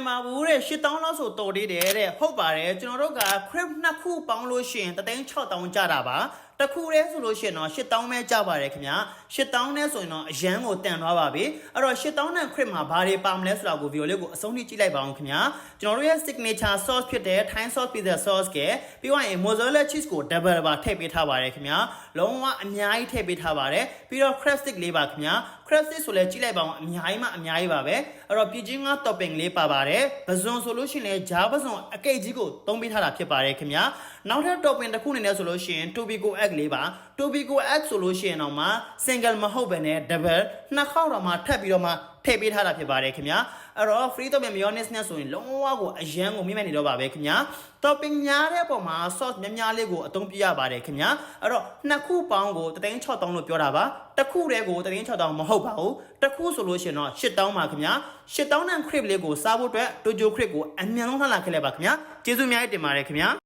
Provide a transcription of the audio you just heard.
မှာဘူးတဲ့8000လောက်ဆိုတော်သေးတယ်တဲ့ဟုတ်ပါတယ်ကျွန်တော်တို့က crib နှစ်ခုပေါင်းလို့ရှိရင်36000ကျတာပါတခုတည်းဆိုလို့ရှိရင်တော့8000ပဲကျပါတယ်ခင်ဗျာ8000နဲ့ဆိုရင်တော့အရန်ကိုတန်သွားပါပြီအဲ့တော့8000နဲ့ crib မှာဘာတွေပါမလဲဆိုတာကိုဗီဒီယိုလေးကိုအဆုံးထိကြည့်လိုက်ပါအောင်ခင်ဗျာကျွန်တော်တို့ရဲ့ signature sauce ဖြစ်တဲ့ Thai sauce pizza sauce ကပြီးတော့ရင် mozzarella cheese ကို double ပါထည့်ပေးထားပါတယ်ခင်ဗျာလုံးဝအများကြီးထည့်ပေးထားပါတယ်ပြီးတော့ crab stick လေးပါခင်ဗျာ crab stick ဆိုလဲကြည့်လိုက်ပါအောင်အများကြီးမှအများကြီးပါပဲအဲ့တော့ပြည်ကြီးငါ topping လေးပါပါတယ်ပဇွန်ဆိုလို့ရှိရင်လည်းဂျားပဇွန်အကိတ်ကြီးကိုသုံးပေးထားတာဖြစ်ပါတယ်ခင်ဗျာနောက်ထပ် topping တစ်ခုအနေနဲ့ဆိုလို့ရှိရင် Tobico egg လေးပါ Tobico egg ဆိုလို့ရှိရင်တော့မှ single မဟုတ်ဘဲနဲ့ double နှစ်ခေါက်တော့မှထပ်ပြီးတော့မှထည့်ပေးထားတာဖြစ်ပါတယ်ခင်ဗျာအဲ့တော့ free topping mayonnaise နဲ့ဆိုရင်လုံးဝကိုအရန်ကိုမြင့်မြတ်နေတော့ပါပဲခင်ဗျာ topping များတဲ့အပေါ်မှာ sauce များများလေးကိုအသုံးပြရပါတယ်ခင်ဗျာအဲ့တော့နှစ်ခုပေါင်းကို36000လို့ပြောတာပါတစ်ခုတည်းကို36000မဟုတ်ပါဘူးတစ်ခုဆိုလို့ရှိရင်တော့8000ပါခင်ဗျာ8000နဲ့ crib လေးကိုစားဖို့အတွက် Tojo crib ကိုအမြန်ဆုံးလှလာခဲ့လိုက်ပါခင်ဗျာကျေးဇူးအများကြီးတင်ပါတယ်ခင်ဗျာ